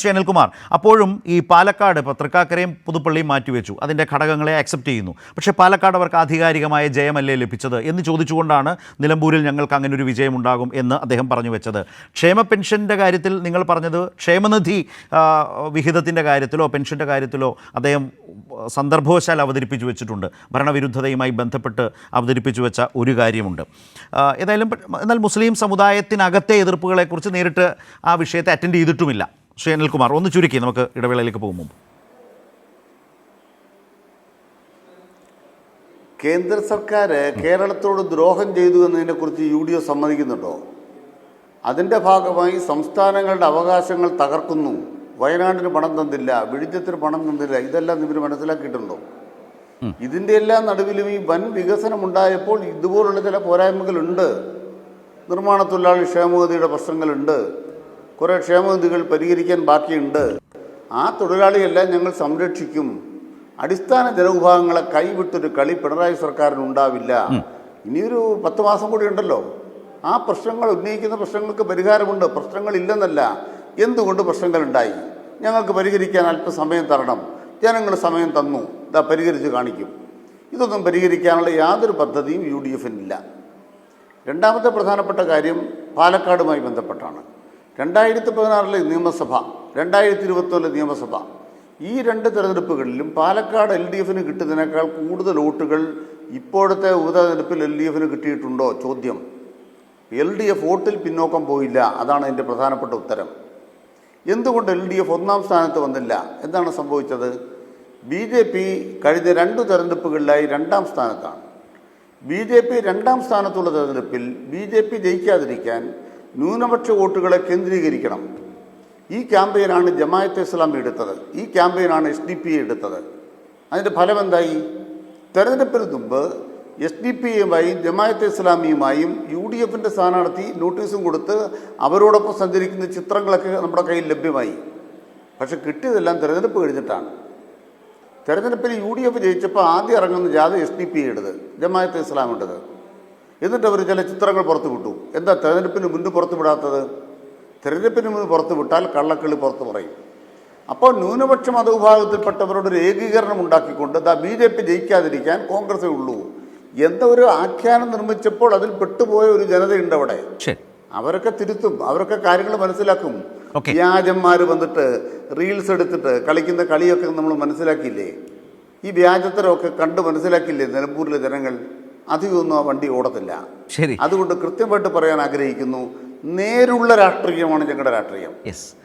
ശ്രീ അനിൽകുമാർ, അപ്പോഴും ഈ പാലക്കാട് ഇപ്പോൾ തൃക്കാക്കരയും പുതുപ്പള്ളിയും മാറ്റിവെച്ചു, അതിൻ്റെ ഘടകങ്ങളെ അക്സെപ്റ്റ് ചെയ്യുന്നു. പക്ഷേ പാലക്കാട് അവർക്ക് ആധികാരികമായ ജയമല്ലേ ലഭിച്ചത് എന്ന് ചോദിച്ചുകൊണ്ടാണ് നിലമ്പൂരിൽ ഞങ്ങൾക്ക് അങ്ങനെ ഒരു വിജയമുണ്ടാകും എന്ന് അദ്ദേഹം പറഞ്ഞു വെച്ചത്. ക്ഷേമ പെൻഷൻ്റെ കാര്യത്തിൽ നിങ്ങൾ പറഞ്ഞത് ക്ഷേമനിധി വിഹിതത്തിൻ്റെ കാര്യത്തിലോ പെൻഷൻ്റെ കാര്യത്തിലോ അദ്ദേഹം സന്ദർഭവശാൽ അവതരിപ്പിച്ചു വെച്ചിട്ടുണ്ട്. ഭരണവിരുദ്ധതയുമായി ബന്ധപ്പെട്ട് അവതരിപ്പിച്ചു വെച്ച ഒരു കാര്യമുണ്ട്. എന്നാൽ മുസ്ലിം സമുദായത്തിനകത്തെ എതിർപ്പുകളെക്കുറിച്ച് നേരിട്ട് ആ വിഷയത്തെ അറ്റൻഡ് ചെയ്തിട്ടുമില്ല. ശ്രീ അനിൽകുമാർ, ഒന്ന് ചുരുക്കി നമുക്ക് ഇടവേളയിലേക്ക് പോകുമ്പോൾ. കേന്ദ്ര സർക്കാർ കേരളത്തോട് ദ്രോഹം ചെയ്തു എന്നതിനെക്കുറിച്ച് UDF സമ്മതിക്കുന്നുണ്ടോ? അതിൻ്റെ ഭാഗമായി സംസ്ഥാനങ്ങളുടെ അവകാശങ്ങൾ തകർക്കുന്നു, വയനാടിന് പണം തന്നില്ല, വിഴിഞ്ഞത്തിന് പണം തന്നില്ല, ഇതെല്ലാം ഇവർ മനസ്സിലാക്കിയിട്ടുണ്ടോ? ഇതിൻ്റെ എല്ലാം നടുവിലും ഈ വൻ വികസനം ഉണ്ടായപ്പോൾ ഇതുപോലുള്ള ചില പോരായ്മകളുണ്ട്. നിർമ്മാണ തൊഴിലാളി ക്ഷേമനിധിയുടെ പ്രശ്നങ്ങളുണ്ട്, കുറേ ക്ഷേമനിധികൾ പരിഹരിക്കാൻ ബാക്കിയുണ്ട്. ആ തൊഴിലാളിയെല്ലാം ഞങ്ങൾ സംരക്ഷിക്കും. അടിസ്ഥാന ജനവിഭാഗങ്ങളെ കൈവിട്ടൊരു കളി പിണറായി സർക്കാരിനുണ്ടാവില്ല. ഇനിയൊരു 10 മാസം കൂടി ഉണ്ടല്ലോ. ആ പ്രശ്നങ്ങൾ ഉന്നയിക്കുന്ന പ്രശ്നങ്ങൾക്ക് പരിഹാരമുണ്ട്, പ്രശ്നങ്ങളില്ലെന്നല്ല. എന്തുകൊണ്ട് പ്രശ്നങ്ങളുണ്ടായി? ഞങ്ങൾക്ക് പരിഹരിക്കാൻ അല്പസമയം തരണം. ജനങ്ങൾ സമയം തന്നു, ഇതാ പരിഹരിച്ച് കാണിക്കും. ഇതൊന്നും പരിഹരിക്കാനുള്ള യാതൊരു പദ്ധതിയും UDFിനില്ല. രണ്ടാമത്തെ പ്രധാനപ്പെട്ട കാര്യം പാലക്കാടുമായി ബന്ധപ്പെട്ടാണ്. 2016 നിയമസഭ, 2021 നിയമസഭ, ഈ 2 തെരഞ്ഞെടുപ്പുകളിലും പാലക്കാട് LDFിന് കിട്ടിയതിനേക്കാൾ കൂടുതൽ വോട്ടുകൾ ഇപ്പോഴത്തെ ഉപതെരഞ്ഞെടുപ്പിൽ LDFിന് കിട്ടിയിട്ടുണ്ടോ? ചോദ്യം. LDF വോട്ടിൽ പിന്നോക്കം പോയില്ല, അതാണ് എൻ്റെ പ്രധാനപ്പെട്ട ഉത്തരം. എന്തുകൊണ്ട് LDF 1ാം സ്ഥാനത്ത് വന്നില്ല? എന്താണ് സംഭവിച്ചത്? BJP കഴിഞ്ഞ 2 തെരഞ്ഞെടുപ്പുകളിലായി 2ാം സ്ഥാനത്താണ്. BJP 2ാം സ്ഥാനത്തുള്ള തെരഞ്ഞെടുപ്പിൽ BJP ജയിക്കാതിരിക്കാൻ ന്യൂനപക്ഷ വോട്ടുകളെ കേന്ദ്രീകരിക്കണം. ഈ ക്യാമ്പയിനാണ് ജമാഅത്തെ ഇസ്ലാമി എടുത്തത്, ഈ ക്യാമ്പയിനാണ് SDP എടുത്തത്. അതിൻ്റെ ഫലം എന്തായി? തെരഞ്ഞെടുപ്പിന് മുമ്പ് SDP-യുമായും ജമാഅത്തെ ഇസ്ലാമിയുമായും UDFിൻ്റെ സ്ഥാനാർത്ഥി നോട്ടീസും കൊടുത്ത് അവരോടൊപ്പം സഞ്ചരിക്കുന്ന ചിത്രങ്ങളൊക്കെ നമ്മുടെ കയ്യിൽ ലഭ്യമായി. പക്ഷെ കിട്ടിയതെല്ലാം തെരഞ്ഞെടുപ്പ് കഴിഞ്ഞിട്ടാണ്. തെരഞ്ഞെടുപ്പിൽ UDF ജയിച്ചപ്പോൾ ആദ്യം ഇറങ്ങുന്ന ജാഥ SDP എടുത്തത്, ജമാഅത്തെ ഇസ്ലാം എടുത്തത്. എന്നിട്ട് അവർ ചില ചിത്രങ്ങൾ പുറത്തു വിട്ടു. എന്താ തെരഞ്ഞെടുപ്പിന് മുൻപ് പുറത്തു വിടാത്തത്? തെരഞ്ഞെടുപ്പിന് മുമ്പ് പുറത്തു വിട്ടാൽ കള്ളക്കളി പുറത്തു പറയും. അപ്പോൾ ന്യൂനപക്ഷ മതവിഭാഗത്തിൽപ്പെട്ടവരോടൊരു ഏകീകരണം ഉണ്ടാക്കിക്കൊണ്ട് BJP ജയിക്കാതിരിക്കാൻ കോൺഗ്രസേ ഉള്ളൂ എന്ന ഒരു ആഖ്യാനം നിർമ്മിച്ചപ്പോൾ അതിൽ പെട്ടുപോയ ഒരു ജനതയുണ്ട് അവിടെ. അവരൊക്കെ തിരുത്തും, അവരൊക്കെ കാര്യങ്ങൾ മനസ്സിലാക്കും. വ്യാജന്മാർ വന്നിട്ട് റീൽസ് എടുത്തിട്ട് കളിക്കുന്ന കളിയൊക്കെ നമ്മൾ മനസ്സിലാക്കിയില്ലേ? ഈ വ്യാജത്തരമൊക്കെ കണ്ട് മനസ്സിലാക്കിയില്ലേ നിലമ്പൂരിലെ ജനങ്ങൾ? അധികമൊന്നും ആ വണ്ടി ഓടത്തില്ല. അതുകൊണ്ട് കൃത്യമായിട്ട് പറയാൻ ആഗ്രഹിക്കുന്നു, നേരുള്ള രാഷ്ട്രീയമാണ് ഞങ്ങളുടെ രാഷ്ട്രീയം.